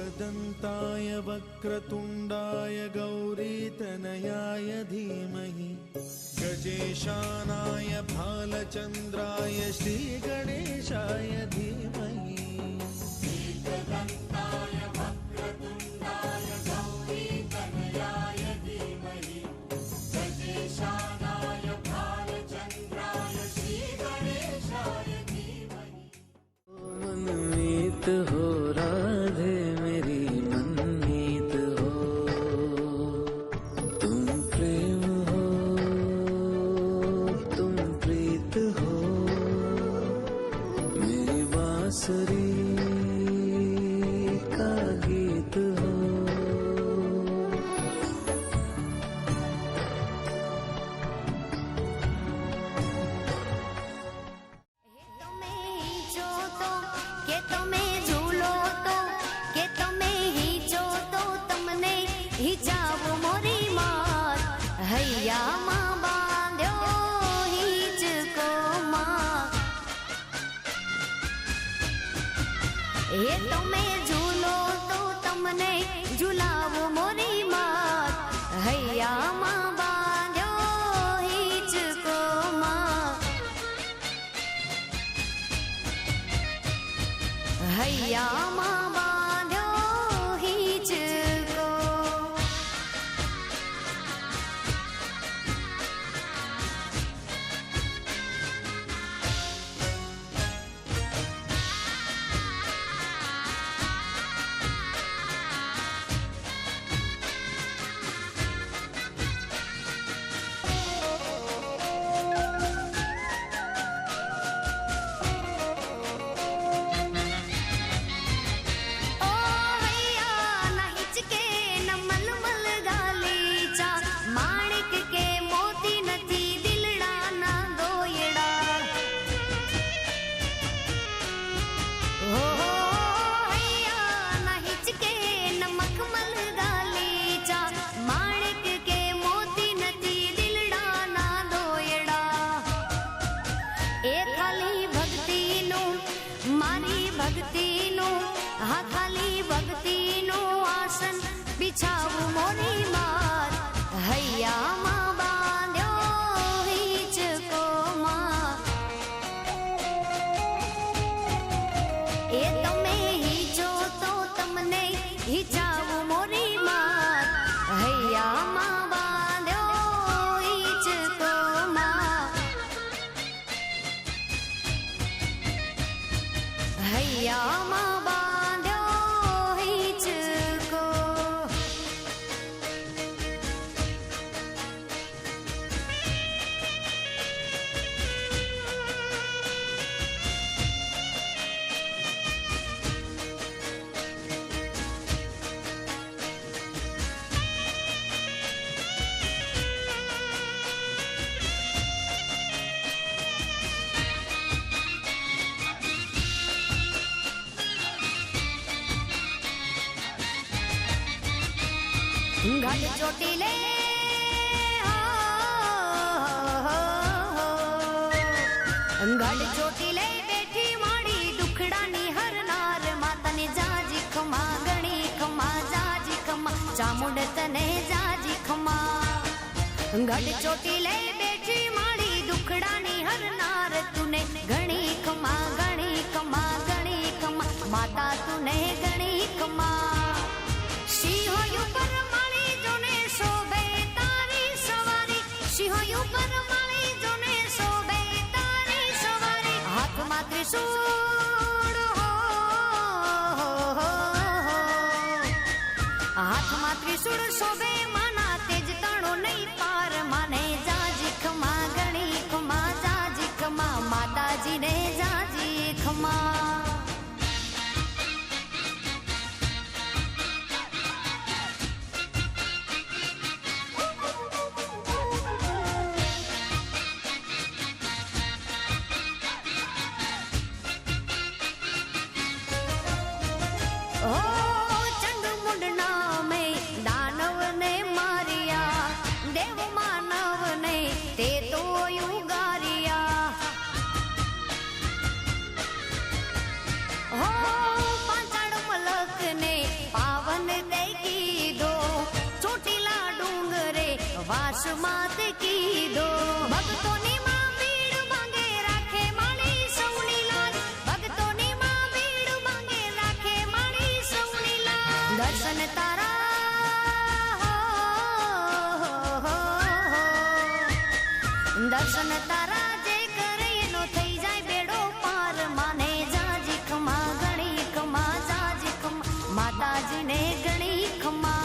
एकदन्ताय वक्रतुण्डाय गौरीतनयाय धीमहि गजेशानाय भालचन्द्राय श्रीगणेशाय धीमहि। एकदन्ताय वक्रतुण्डाय गौरीतनयाय धीमहि गजेशानाय भालचन्द्राय श्रीगणेशाय धीमहि। मनमीत हो राधे मेरी मनमीत हो, तुम प्रेम हो तुम प्रीत हो, मेरी बांसुरी का गीत हो। ये તમે ઝૂલો તો તમને ઝુલાવો મોરી માત હૈયામાં બાંધ્યો હિંચકો માં હૈયામાં બાંધ્યો હિંચકો। बिछाऊ मोरी मात हૈયામાં બાંધ્યો હિંચકો માં એ તમે હિંચો તો તમને હિંચાવું મોરી માત હૈયામાં બાંધ્યો હિંચકો માં હૈયામાં બાંધ્યો હિંચકો। घट ચોટીલે घट ચોટીલે બેઠી માડી દુખડાની હરનાર માતાને જાજી ખમા ગણી ખમા જાજી ખમા ચામુંડ તને જાજી ખમા। घट ચોટીલે બેઠી માડી દુખડાની હરનાર તુને ઘણી ખમા ગણી ખમા ગણી ખમા માતા તુને ગણી ખમા। સિંહોયું પર માળી જોને શોભે તારી સવારી સિંહોયું પર માળી જોને શોભે તારી સવારી હાથમાં ત્રિશૂળ હાથમાં ત્રિશૂળ શોભે માના તેજ તાણો નહીં પાર માને જાજી ખમા ગણી ખમા જાજી ખમા માતાજીને જાજી ખમા। અકસ્માત કીધો ભક્તોની માં ભીડ માંગે રાખે માળી સૌની લાજ ભક્તોની માં ભીડ માંગે રાખે માળી સૌની લાજ દર્શન તારા દર્શન તારા જે કરે એનો થઈ જાય બેડો પાર માને જાજી ખમા ગણી ખમા જાજી ખમા માતાજીને ગણી ખમા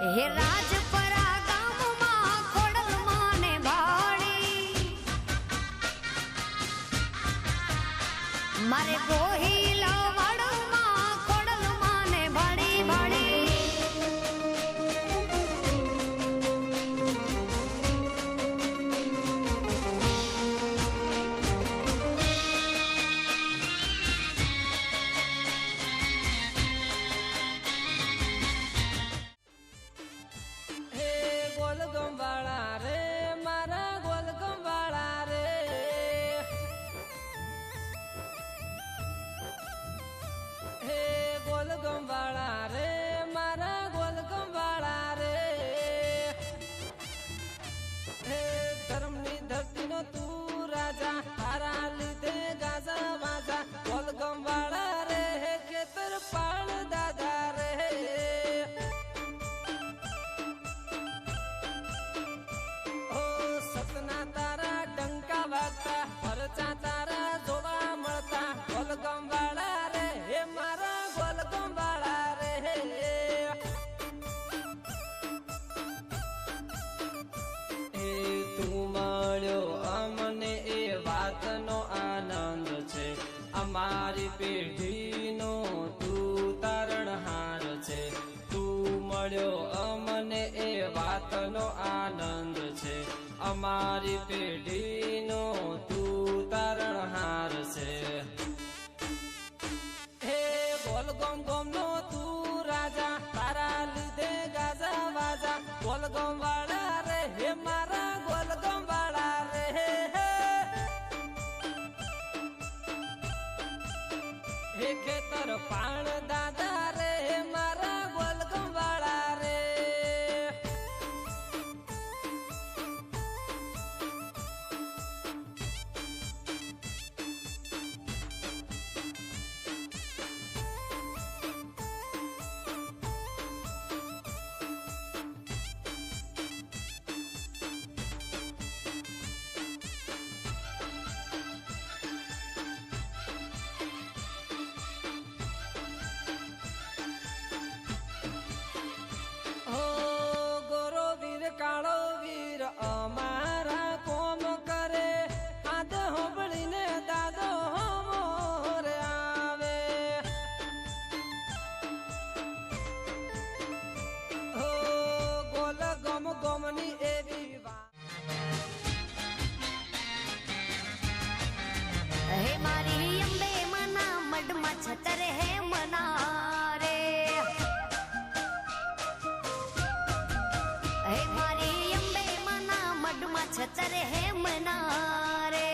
હે રાજપરા ગામમાં ખોડલ માને ભાડી મારે ગોહિલા વાડમાં ખોડલ માને ભાડી ભાડી અમારી પેઢીનો તું તારણહાર છે તું મળ્યો અમને એ વાતનો આનંદ છે અમારી પેઢીનો તું તારણહાર છે હે બોલ ગમ ગમ નો તું રાજા તારા લીધે ગાજા વાજા બોલ ગમ વાળા રે હે મારા બોલ ગમ વાળા રે હે ખેતર પાણ દાદા રે મારા ગોલગમ વાળા રે અમારા કોમ કરે હાથ હોબળીને દાદો મોરે આવે હો ગોલ ગમ ગમની એવી હે મારી અંબે મના મડમાં છતર હે મના રે હે મારી છતર હે મના રે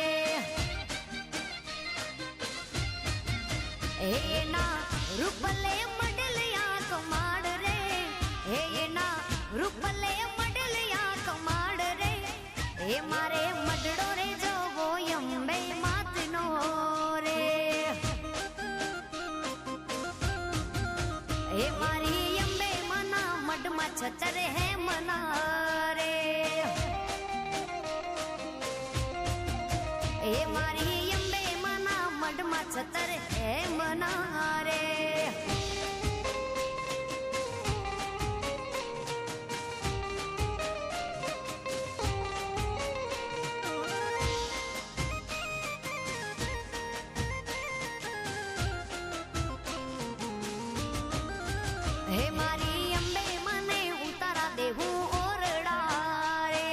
હે ના રૂપલે મડલિયા કમાડ રે હે ના રૂપલે મડલિયા કમાડ રે હે મારે મડડો રે જોવો અંબે માતનો રે હે મારી અંબે મના મડમાં છતર હે મના રે એ મારી અંબે મના મઢમાં છતર હે મના રે હે મારી અંબે મને ઉતારા દેવું ઓરડા રે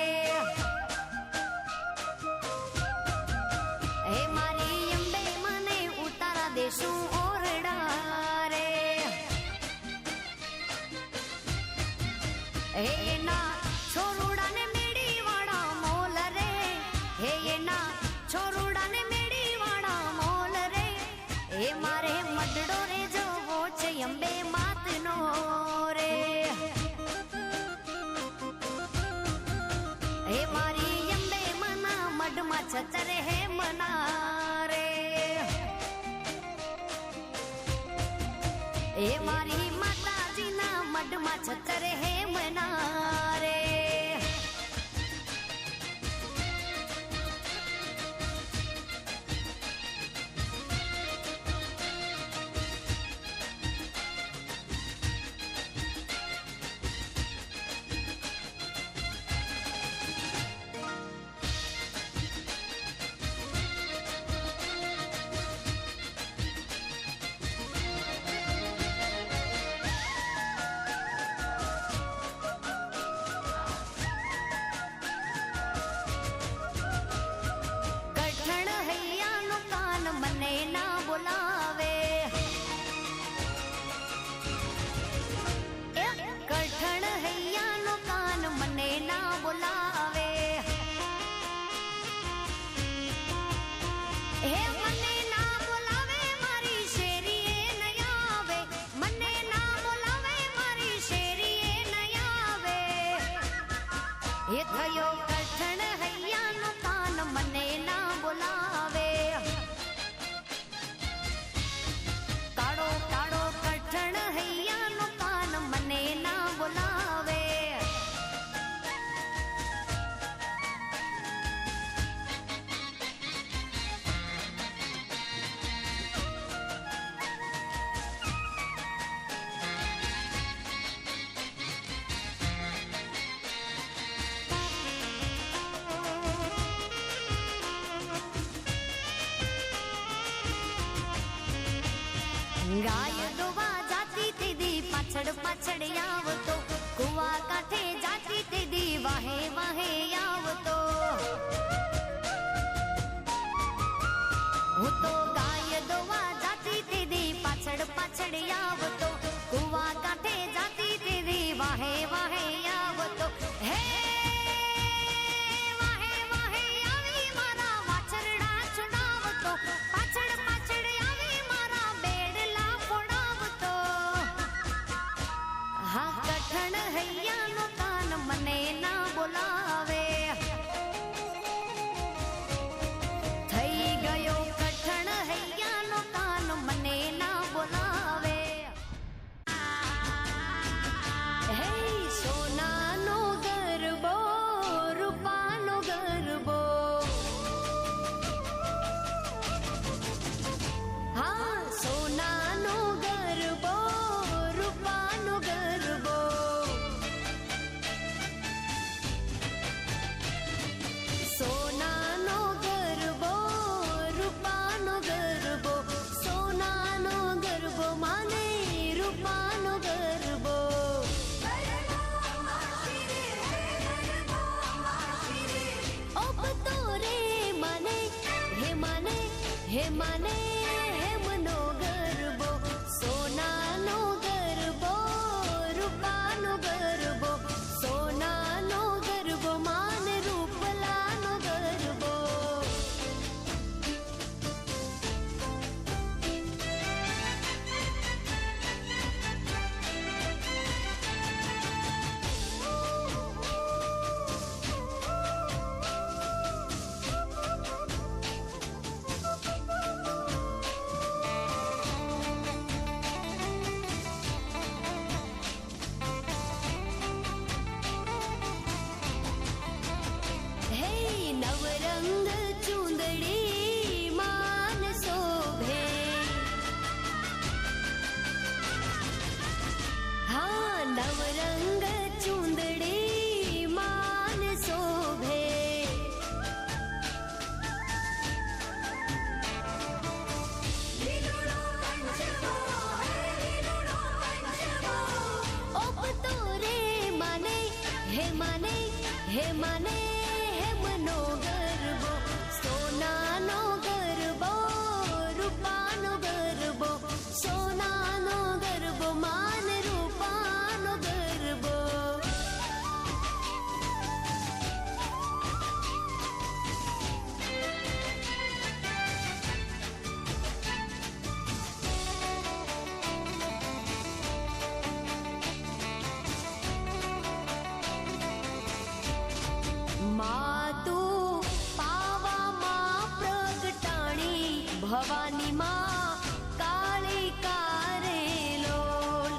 હે મારી અંબે મને ઉતારા દેશું ઓરડા રે હે એના છોરુડાને મેડી વાળા મોલ રે હે એના છોરુડાને મેડી વાળા મોલ રે હે મારે મડડો રે જોવો છે અંબે માતનો રે હે મારી અંબે મના મઢમાં છતર હે મના રે હે મારી માતાજીના મઢમાં છતર હે મના રે કઠણ હૈયાનું કાન મને ના બોલાવે કઠણ હૈયાનું કાન મને ના બોલાવે હે મને ના બોલાવે મારી શેરીએ નહીં આવે મને ના બોલાવે મારી શેરીએ નહીં આવે એ થયો કઠણ હૈયાનું કાન મને ના બોલાવે કાળો કાળો કઠણ હૈયાનું કાન મને ના બોલાવે ગાય દોવા જાતી તેદી પાછળ પાછળ આવતો કુવા કાંઠે જાતી તેદી વાહે વાહે આવતો હું તો ગાય દોવા જાતી તેદી પાછળ પાછળ આવતો કુવા કાંઠે જાતી તેદી વાહે વાહે આવતો હે વાહે વાહે આવી મારા વાછરડા છુડાવતો પાછળ પાછળ આવી મારા બેડલા ફોડાવતો હા કઠણ હૈયાનો કાન મને ના બોલાવે થઈ ગયો કઠણ હૈયાનો કાન મને ના બોલાવે હે સોનાનો ગરબો રૂપાનો ગરબો હા સોનાનો ગરબો રૂપાનો ગરબો સોનાનો ગરબો રૂપાનો ગરબો સોનાનો ગરબો માને રૂપાનો ગરબો ઓપતો રે મને હે મને હે મને હેમનો ગરબો સોનાનો ગરબો રૂપાનો ગરબો સોનાનો ગરબો માન રૂપલાનો ગરબો હે નવરંગ ચૂંદડી માન શોભે હે મને હેમનો ગરબો, સોનાનો ગરબો, રૂપાનો ગરબો, સોનાનો ગરબો, માન રૂપાનો ગરબો. માતું પાવામાં પ્રગટાણી, ભવાની માં કાળી કારેલોલ.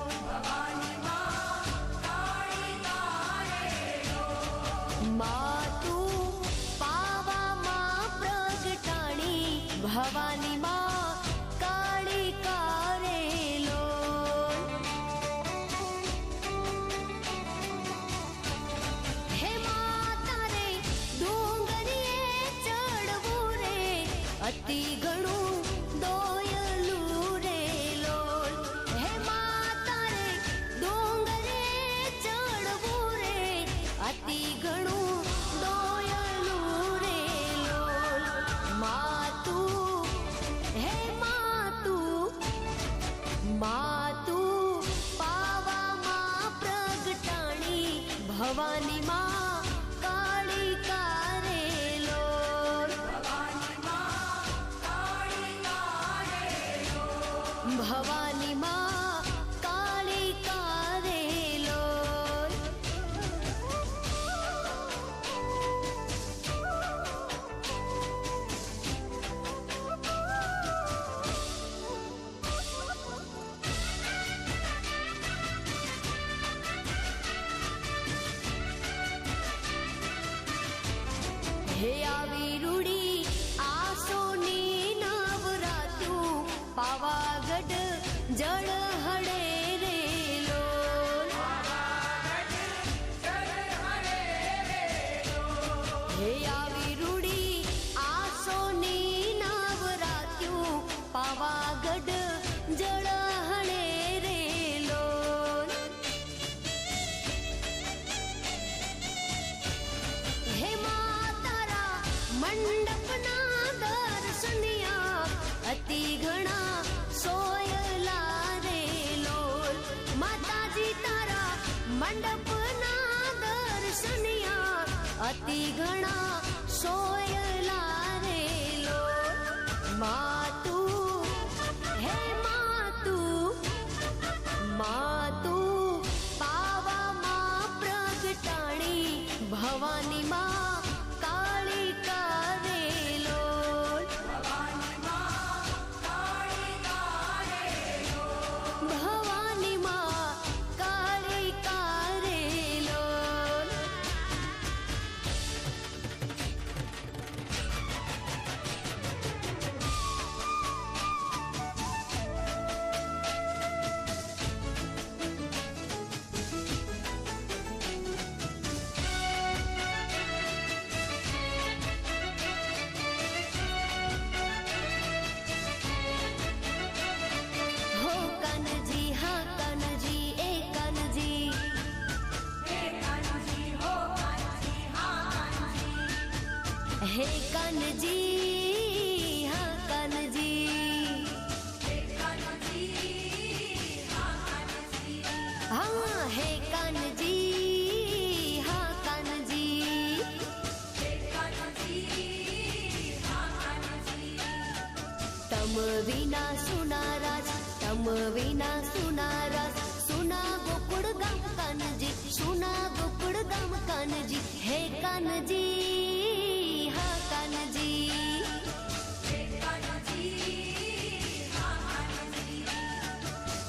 માતું પાવામાં પ્રગટાણી, ભવાની માં કાળી કારેલોલ. હે માતા રે ડુંગરીએ ચડવું રે, અતિ ઘણું દોયલું રે લોલ. હે માતા રે ડુંગરીએ ચડવું રે, અતિ ઘણું દોયલું રે લોલ. માતું હે માતું, માતું પાવામાં પ્રગટાણી, ભવાની માં કાળી કારેલોલ. ભવાની માં કાળી કારેલોલ. હે આવી રૂડી આસોની નવરાતું, પાવાગઢ જળ હડે રે લોલ. હે આવી રૂડી આસોની નવરાતું, પાવાગઢ જળ હડે રે લોલ. હે માતારા મંડપના દર્શનિયા, અતિ ઘણા સોયલા રે લોલ. માતાજી તારા મંડપના દર્શનિયા, અતિ ઘણા સોયલા રે લોલ. માતું હે માતું, માતું પાવામાં પ્રગટાણી, ભવાની માં કાળી કારેલોલ. ભવાની માં કાળી કારેલોલ. હો કાનજી, હા કાનજી, એ કાનજી. હે કાનજી, હા કાનજી. હા હે કાનજી, હા કાનજી. તમ વિના સુનારાજ, તમ વિના સુનારાજ, સુના ગોકુળ ગામ કાનજી, સુના ગોકુળ ગામ કાનજી. હે કાનજી, હા કાનજી.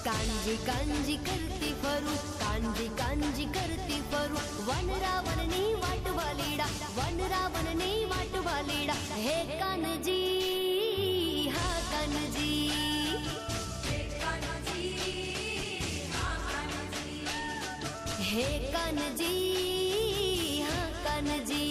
કાનજી કાનજી કરતી ફરું, કાનજી કાનજી કરતી ફરું, વન રાવણની વાટ વાલીડા, વન રાવણની વાટ વાલીડા. હે કાનજી, હા કાનજી. હે કાનજી, હા કાનજી.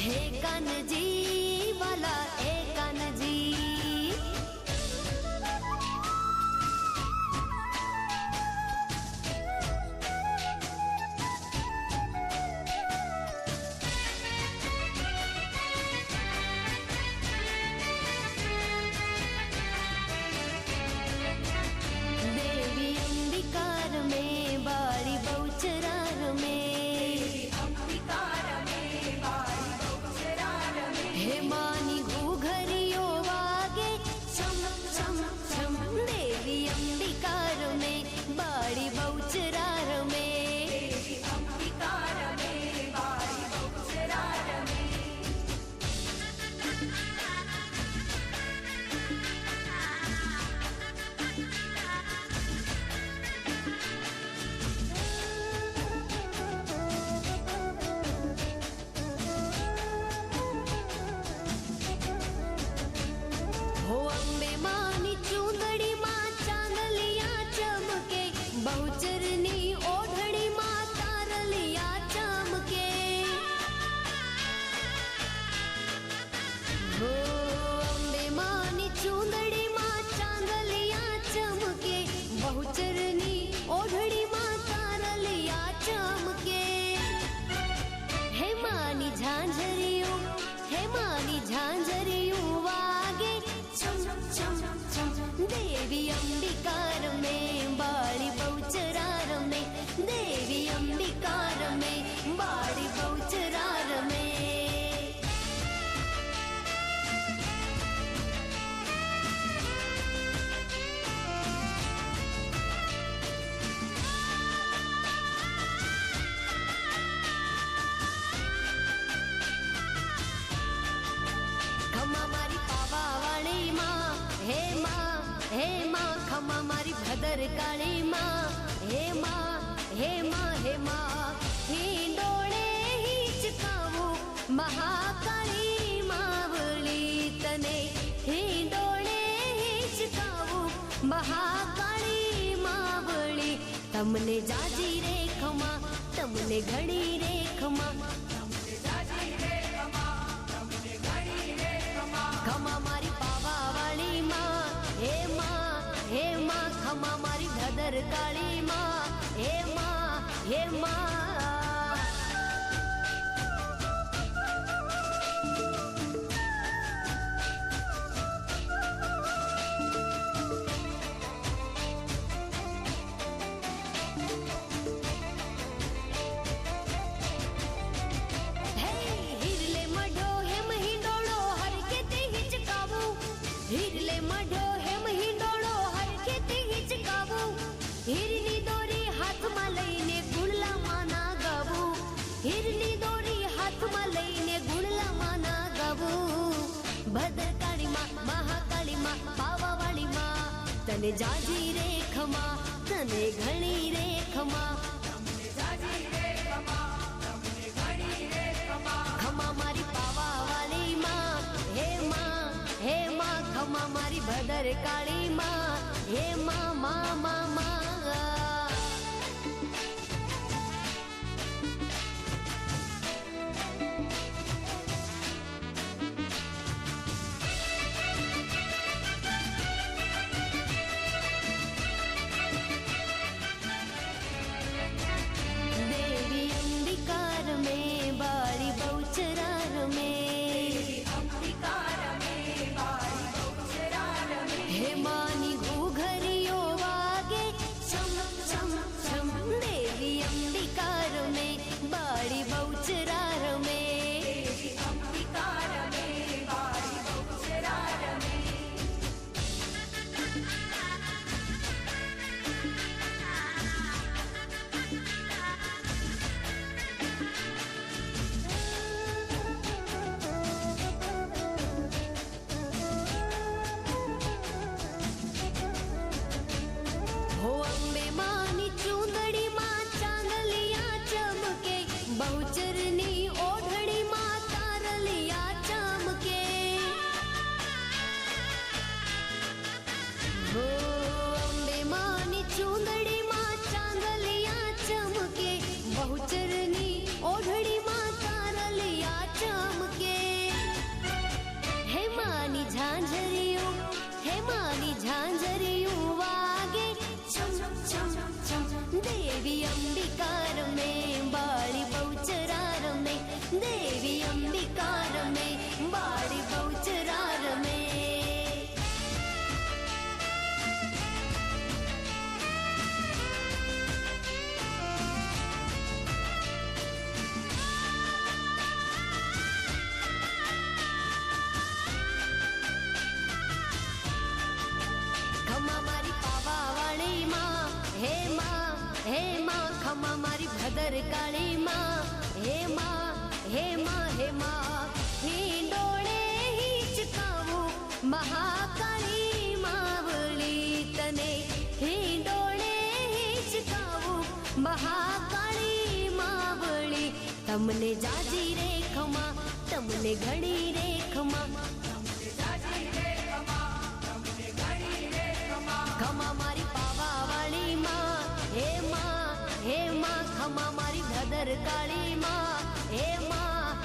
હે કાનજી વાલા એ કાનજી. દેવી અંબિકાર મેં બાળી બહુચરાર મેં હે માની ઘૂઘરીઓ વાગે છમ છમ છમ. દેવી અંબિકાર મેં બાળી બહુચરાર મેં હો અંબે માની ચૂંદડી માં ચાંદલિયા ચમકે બહુચરની ઓઢણી માં તારલિયા ચમકે. હો અંબે માની ચૂંદડી માં ચાંદલિયા ચમકે બહુચરની ઓઢણી માં તારલિયા ચમકે. હે માની ઝાંઝરીઓ હે માની ઝાંઝરીઓ વાગે છમ છમ છમ. દેવી અંબિકાર મેં બાળી બહુચરાર મેં દેવી અંબિકાર મેં બાળી બહુચરાર મેં. ખમા મારી પાવાવાળી માં હે માં ખમા મારી ભદ્રકાળી માં હે માં હે માં હિંડોળે હિંચકાવું મહાકાળી માવળી તને હિંડોળે હિંચકાવું મહાકાળી માવળી. તમને જાજી રે ખમા તમને ઘણી રે ખમા ખમા મારી પાવાવાળી માં હે માં ખમા મારી ભદ્રકાળી માં હે માં. હે હિરલે મઢો હેમ હિંડોળો હરકે તે હિંચકાવું હિરલે મઢો હેમ હિંડોળો હરકે તે હિંચકાવું. હીરની દોરી હાથમાં લઈને ગુણલામાં ના ગાવું હીરની દોરી હાથમાં લઈને ગુણલામાં ના ગાવું. ભદ્રકાળી માં મહાકાળી માં પાવાવાળી માં તને જાજી રે ખમા તને ઘણી રે ખમા. ખમા મારી પાવાવાળી માં હે માં ખમા મારી ભદ્રકાળી માં હે માં. દેવી અંબિકાર મેં બાળી બહુચરાર મેં હે માની ઘૂઘરીઓ વાગે ખમા મારી ભદર કાળી માં હે માં હે માં હે માં હિંડોળે હિંચકાવું મહાકાળી માવળી તને હિંડોળે હિંચકાવું મહાકાળી માવળી તમને જાજી રે ખમા તમને ઘણી રે ખમા ખમા મારી પાવા વાળી માં હે માં ખમા મારી ભદર કાળી માં હે માં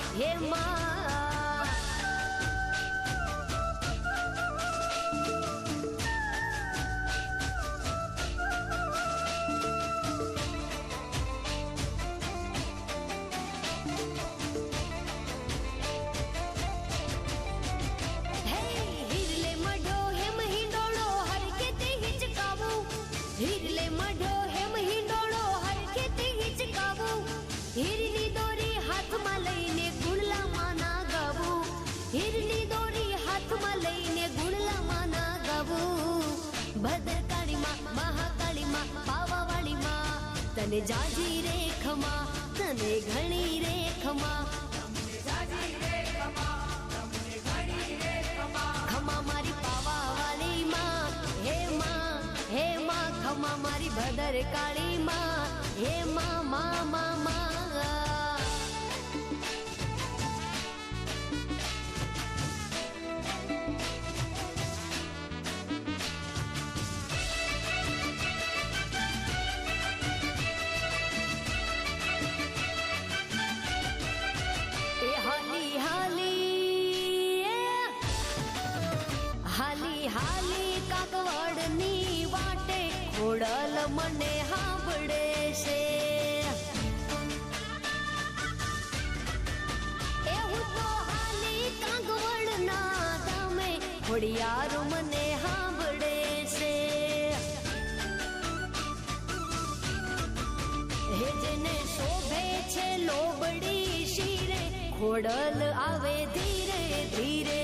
હિરલે મઢો હેમ હિંડોળો હરખેથી હિચકાવું હીરની દોરી હાથમાં લઈને ગુણલામાં ના ગાવું હીરની દોરી હાથમાં લઈને ગુણલામાં ના ગાવું ભદ્રકાળીમાં મહાકાળીમાં પાવાવાળીમાં તને જાજી રે ખમા તને ઘણી રે ખમા ખમા મારી પાવાવાળીમાં હે માં ખમા મારી ભદર કાળી માં હે માં એ હાલી હાલી કાગવડની વાટે ખોડલ મને સાંભળે છે એવું તો હાલી કાગવડના ધામે ખોડિયાર મને સાંભળે છે હે જેને શોભે છે લોબડી શિરે ખોડલ આવે ધીરે ધીરે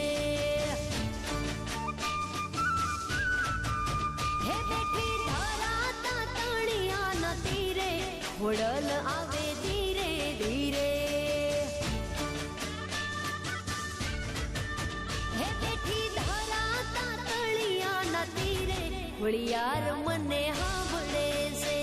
ખોડલ આવે ધીરે ધીરે હે બેઠી ધરાતા તળિયાના તીરે ખોડિયાર મને સાંભળે છે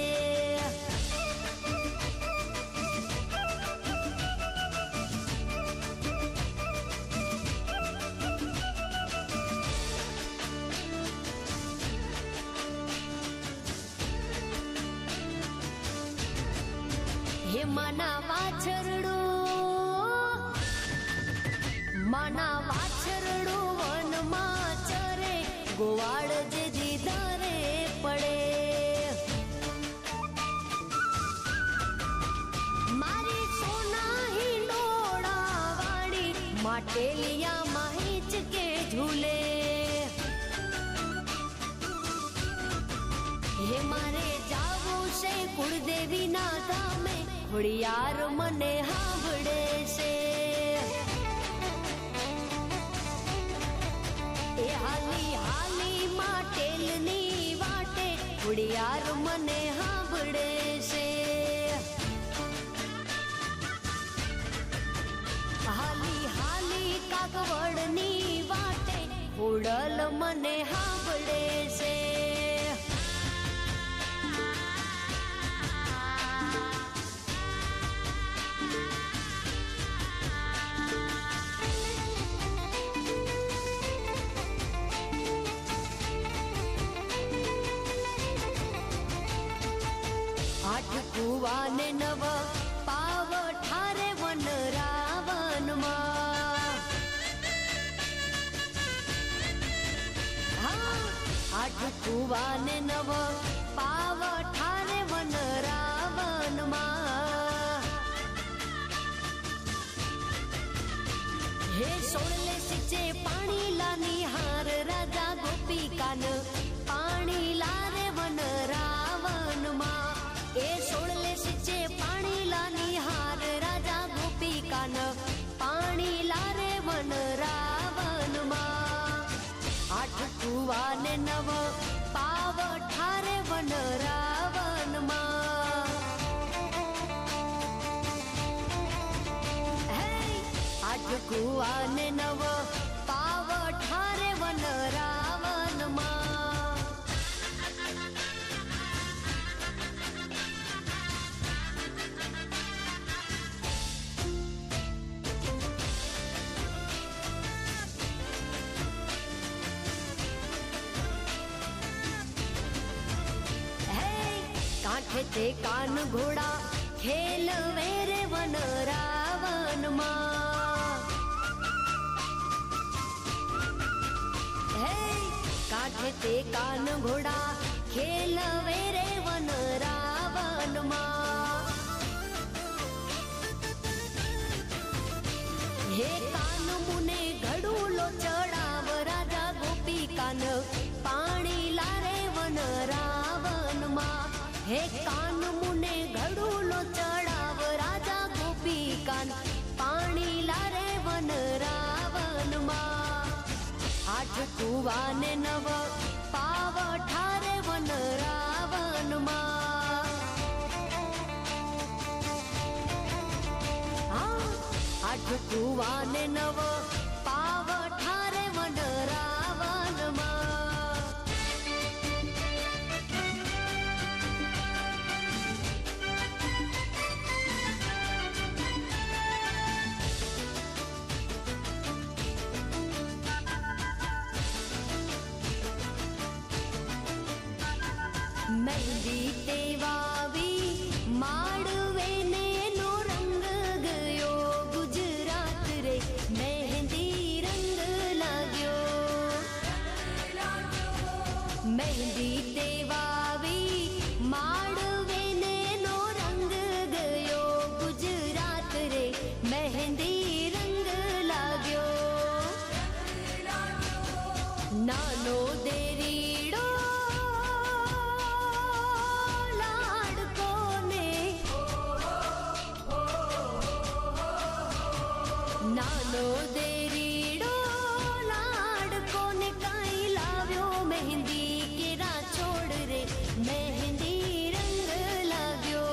હે માના વાછરડું વનમાં ચરે ગોવાળ જે દીધારે પડે મારી સોના હિંડોળા વાળી માટેલિયામાં હિંચકે ઝૂલે હે મારે જાવું છે કુળદેવીના ધામે ખોડિયાર મને સાંભળે છે એ હાલી માટેલની વાટે ખોડિયાર મને સાંભળે છે હાલી કાગવડની વાટે ખોડલ મને સાંભળે છે આઠ કુવાને નવ પાવ ઠારે વન રાવનમાં આઠ કુવાને નવ પાવ ઠારે વન રાવનમાં હે સોળલે સિંચે પાણી લાની હાર રાજા ગોપિકાન પાણી લારે વન રાવનમાં એ સોળલે સિંચે પાણી લાની હાર રાજા ગોપિકાન પાણી લારે વન રાવનમાં આઠ કુવાને નવ પાવ ઠારે વન રાવનમાં આઠ કુવાને નવ પાવ ઠારે વન રાવનમાં. કાંઠે તે કાન ઘોડા ખેલવે રે વન રાવનમાં. હે કાંઠે તે કાન ઘોડા ખેલવે રે વન રાવનમાં. હે કાન મુને ઘડુલો ચડાવ રાજા ગોપી કાન પાણી લારે વન રાવનમાં. હે કાન મુને ઘડુલો ચડાવ રાજા ગોપી કાન પાણી લારે વન રાવનમાં. આઠ કુવાને નવ પાવ ઠારે વન રાવનમાં. આઠ કુવાને નવ પાવ ઠારે વન રાવનમાં. મહેંદી તે વાવી માડવે ને નો રંગ ગયો ગુજરાત રે મહેંદી રંગ લાગ્યો. મહેંદી તે વાવી માડવે ને નો રંગ ગયો ગુજરાત રે મહેંદી રંગ લાગ્યો. નાનો દેરીડો નાનો દેરીડો લાડકો ને કાઈ લાવ્યો મહેંદી કેરા છોડ રે મહેંદી રંગ લાગ્યો.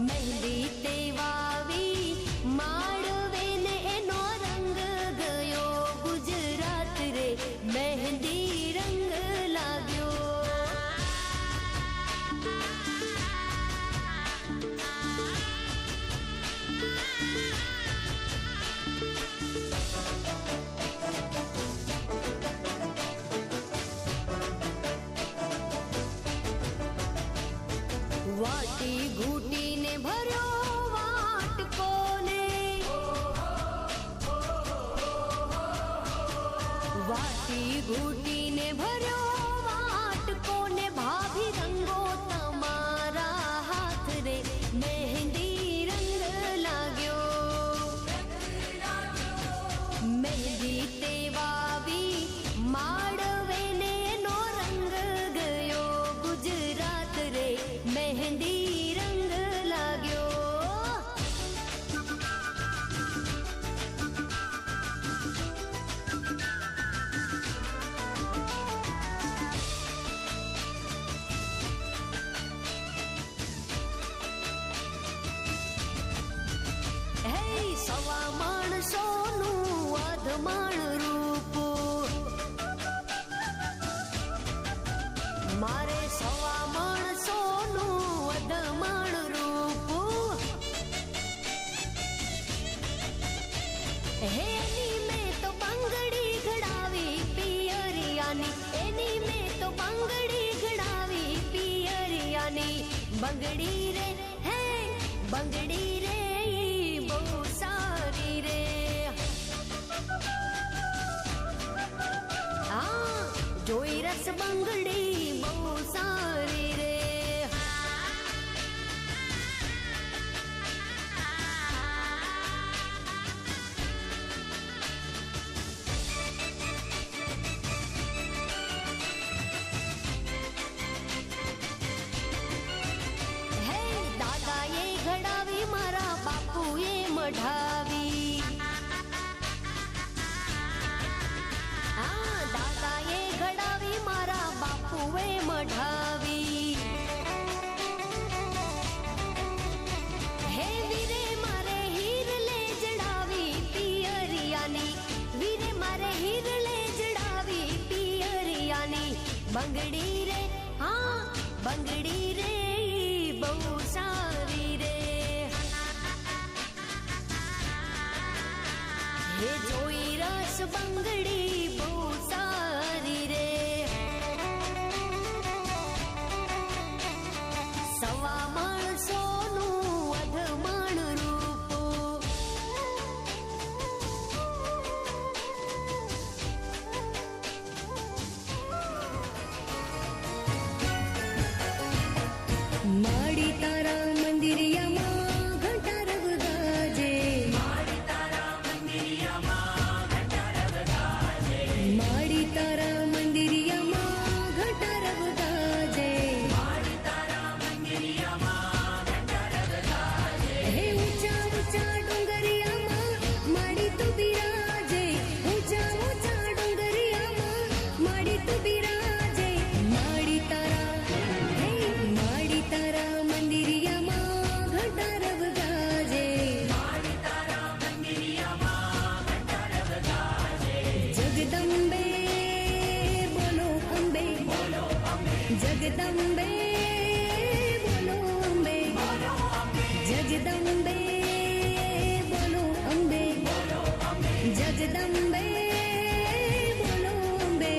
મહેંદી તે વાવી માડવે ને એનો રંગ ગયો ગુજરાત રે મહેંદી રંગ લાગ્યો. વાટી ઘૂટીને ભર્યો વાટકો ને વાટી ઘૂટીને ભર્યો વાટકો ને ભાભી રંગો તમારા હાથ રે મહેંદી રંગ લાગ્યો. મહેંદી તે વાવી માડવે ને નો રંગ ગયો ગુજરાત રે મહેંદી રંગ લાગ્યો. હે સવા માણસોનું અધમાણ રૂપ મારે સવા માણસોનું અધમાણ રૂપ. હે એની મેં તો બંગડી ઘડાવી પિયરિયાની એની મેં તો બંગડી ઘડાવી પિયરિયાની. બંગડી રે હે બંગડી રે બહુ સારી રે. હા જોઈ રસ બંગડી બહુ સારી રે. હે દાદાએ ઘડાવી મારા બાપુએ મઢાવી. દાદાએ ઘડાવી મારા બાપુએ મઢાવી. હે વીરે મારે હીર બંગડી રે હા બંગડી રે બહુ સારી રે હે જોઈ રસ બંગડી બહુ સારી રે સવા માણસોનું અધમાણ રૂપો માડી તારા મંદિરિયામાં ઘંટા રવ ગાજે માડી તારા મંદિરિયામાં ઘંટા રવ ગાજે હે ઊંચા ઊંચા ડુંગરિયામાં માડી તું બિરાજે ઊંચા ઊંચા ડુંગરિયામાં માડી તું બિરાજે માડી તારા મંદિરિયામાં ઘંટા રવ ગાજે જગદંબે બોલો અંબે જગદંબે બોલો અંબે જગદંબે બોલો અંબે જગદંબે બોલો અંબે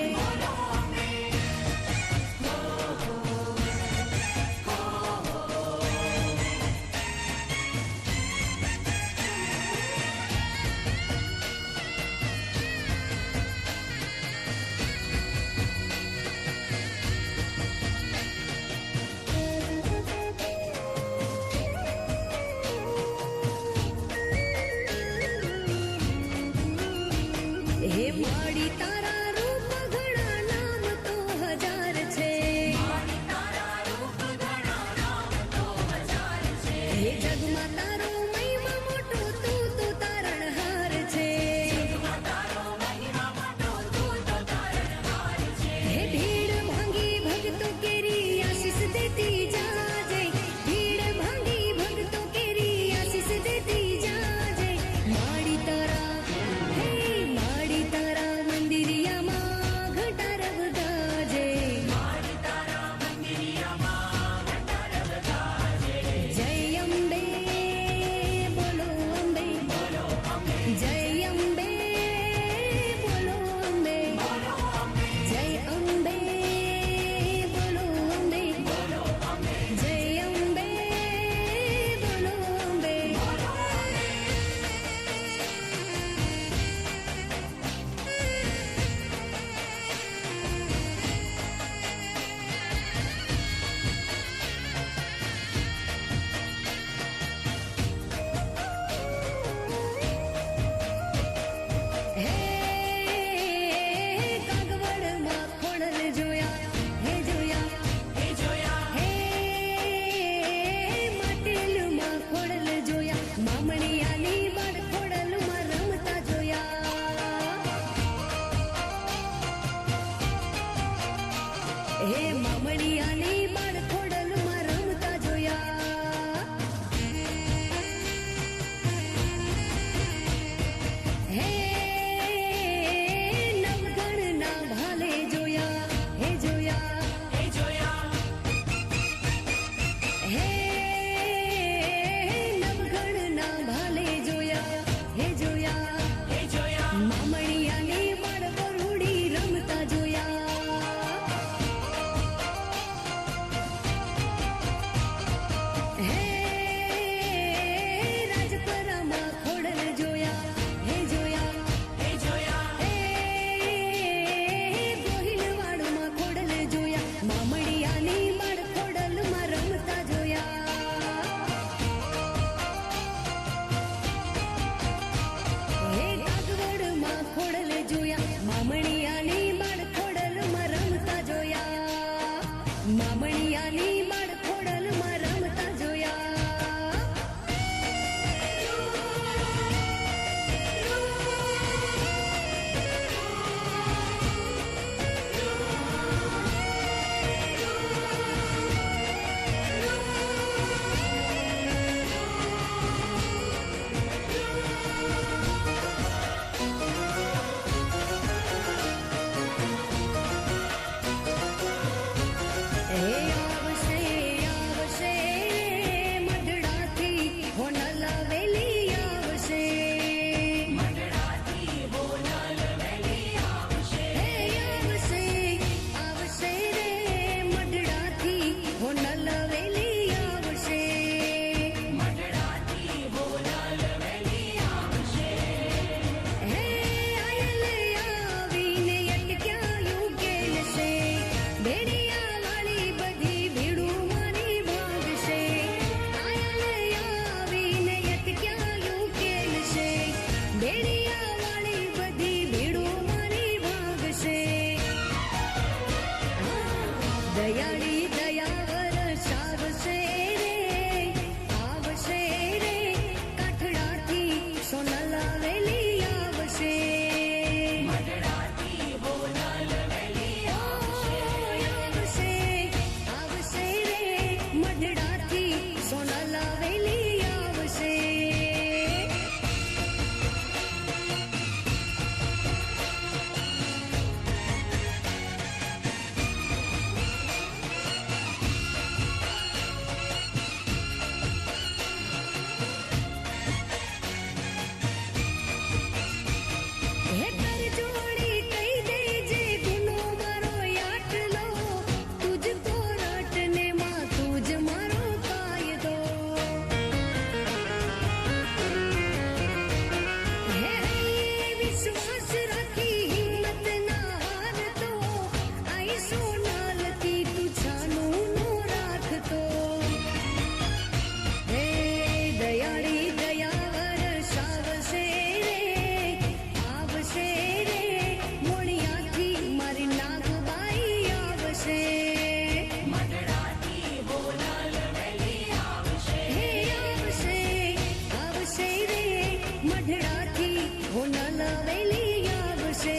મઢડાથી હોન લવેલી આવશે,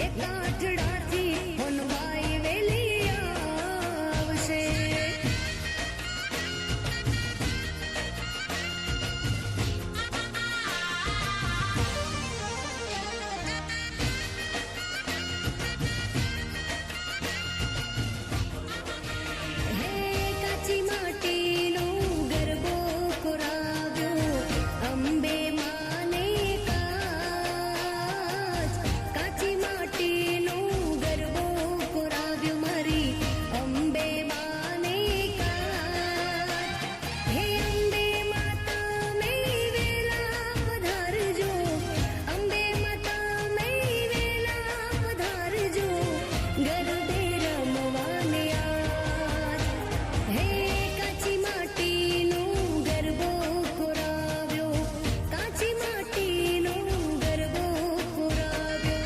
એ કાઠડાથી હોનબાઈ વેલી આવશે. હે કાચી માટીનો ગરબો કોરાવ્યો, અંબે માને કાચ. કાચી માટીનો ગરબો કોરાવ્યો મારી અંબે માને કાચ. હે અંબે માતા મેં વેલા પધારજો, અંબે માતા મેં વેલા પધારજો, ગરબે રમવાને આજ. હે કાચી માટીનો ગરબો કોરાવ્યો, કાચી માટીનો ગરબો કોરાવ્યો.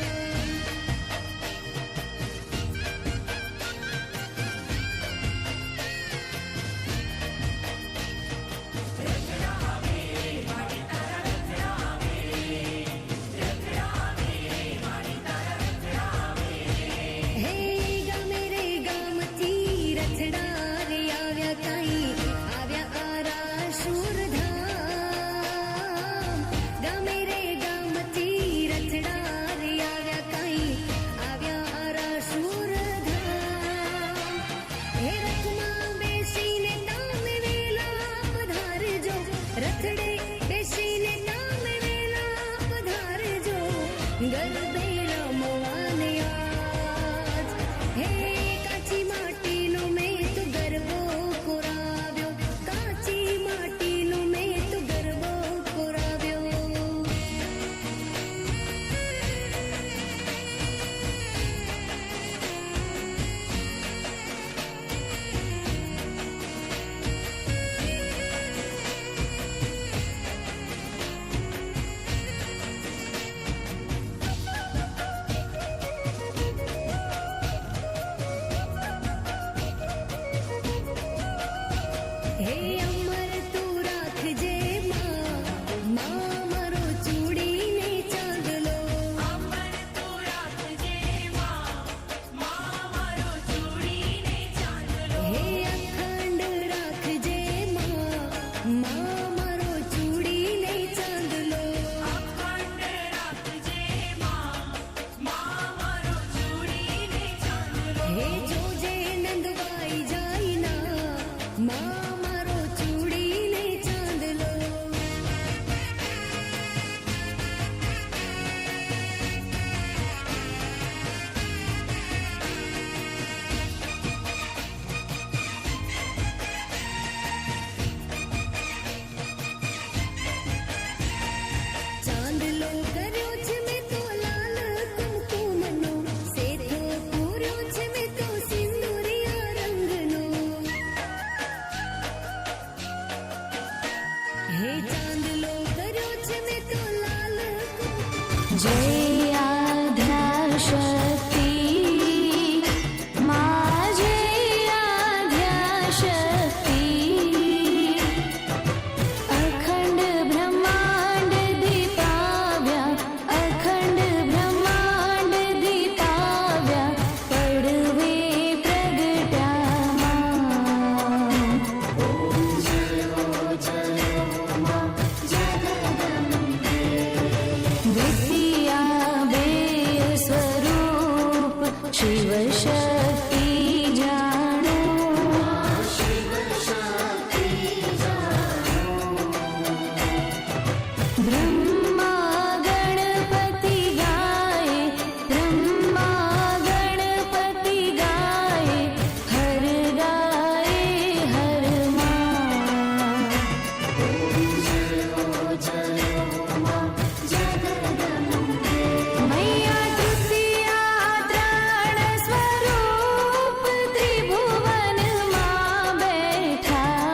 હે ગામે રે ગામથી રથડા રે આવ્યા કાંઈ, આવ્યા આરા શુરધામ. ગામે રે ગામથી રથડા રે આવ્યા કાંઈ, આવ્યા આરા શુરધામ. હે રથમાં બેસીને તમે વેલા પધારજો, રથડે બેસીને તમે વેલા પધારજો, ગરબે રમવાને આજ. હે કાચી માટીનો મેં તો ગરબો કોરાવ્યો, કાચી માટીનો મેં તો ગરબો કોરાવ્યો. હે અમર તું રાખજે માં, માં મારો ચૂડીને ચાંદલો. અમર તું રાખજે માં, માં મારો ચૂડીને ચાંદલો. હે અખંડ રાખજે માં, માં મારો ચૂડીને ચાંદલો. અખંડ રાખજે માં, માં મારો ચૂડીને ચાંદલો. હે જોજે નંદવાઈ જાય ના, માં મારો ચૂડીને ચાંદલો. ચાંદલો કર્યો છે મેં તો લાલ કુમકુમનો, સેથો પૂર્યો છે મેં તો સિંદુરિયા રંગનો. હે ચાંદલો કર્યો છે મેં તો લાલ કુમકુમ. જય આદ્યાશક્તિ મા, જય આદ્યાશક્તિ. અખંડ બ્રહ્માંડ દીપાવ્યા, અખંડ બ્રહ્માંડ દીપાવ્યા, પડવે પ્રગટ્યામાં. દ્વિતીયા બે સ્વરૂપ શિવ શક્તિ જાણો. બ્રહ્મા ગણપતિ ગાય, બ્રહ્મા ગણપતિ ગાય, હર ગાય હર માં. મૈયા તૃતીયા ત્રણ સ્વરૂપ ત્રિભુવનમાં બેઠા.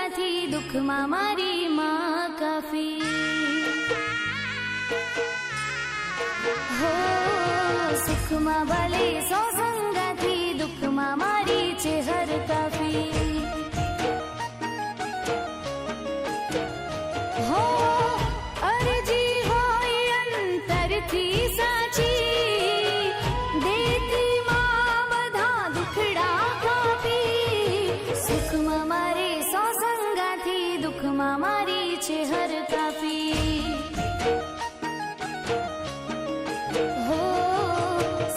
સંગાથી દુઃખમાં મારી માં કાફી હો સુખમાં ભલે સો સંગાથી દુઃખમાં મારી છે હર કાફી હો અરજી હોય અંતરથી સાચી દેતી માં બધા દુખડા કાપી સુખમાં મારે સો સંગાથી દુઃખમાં મારી છે હર કાફી હો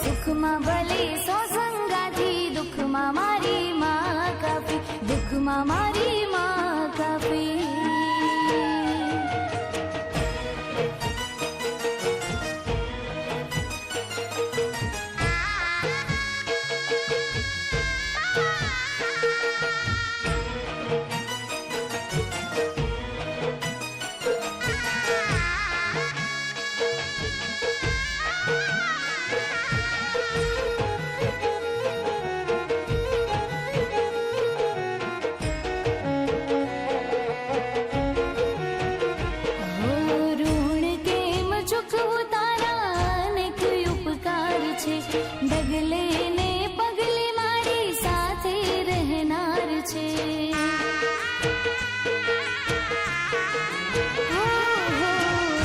સુખમાં ભલે સો સંગાથી દુઃખમાં મારી માં કાફી દુઃખમાં મારી માં કાફી ડગલે ને પગલે મારી સાથે રહેનાર છે હો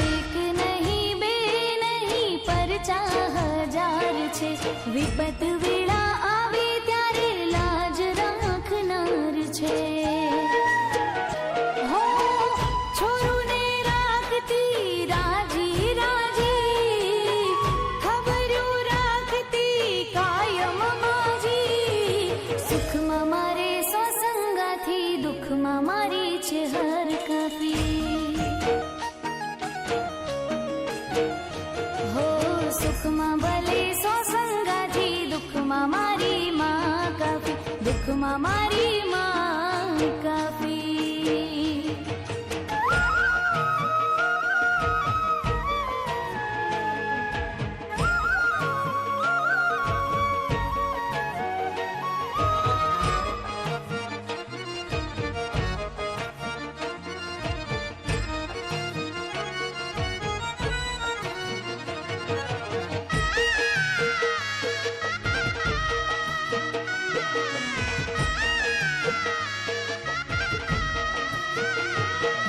એક નહીં બે નહીં પર 4000 છે વિપત વેળા આવે ત્યારે લાજ રાખનાર છે હો છોરુને રાખતી રાજી રાજી ખબરું રાખતી કાયમ બાજી સુખમાં મારે સો સંગાથી દુઃખમાં મારી છે હર કાફી હો સુખમાં ભલે સો સંગાથી દુઃખમાં મારી માં કાફી દુઃખમાં મારી માં કાફી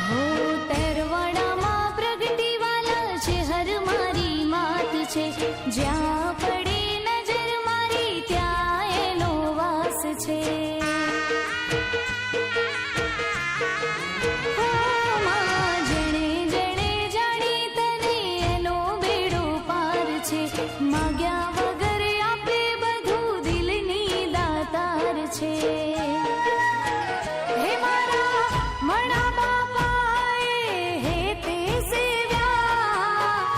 હો તેરવાડામાં પ્રગટીવાલા છે હર મારી માત છે જ્યાં પડે નજર મારી ત્યાં એનો વાસ છે હો માં જેણે જેણે જાણી તને એનો બેડો પાર છે માગ્યા વગર આપે બધું દિલની દાતાર છે હે મારા મણા બાપાએ હે તે સેવ્યા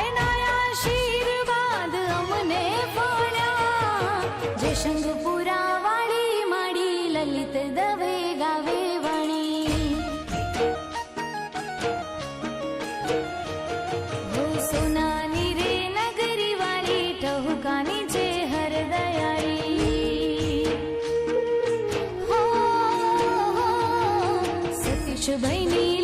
એના આશીર્વાદ અમને ફળ્યા જે શંખપુરા વાળી માડી લલિત દવે ગાવે વાણી હો સોનાની રે નગરી વાળી ટહુકાની છે હર દયાળી હો સતીશભાઈની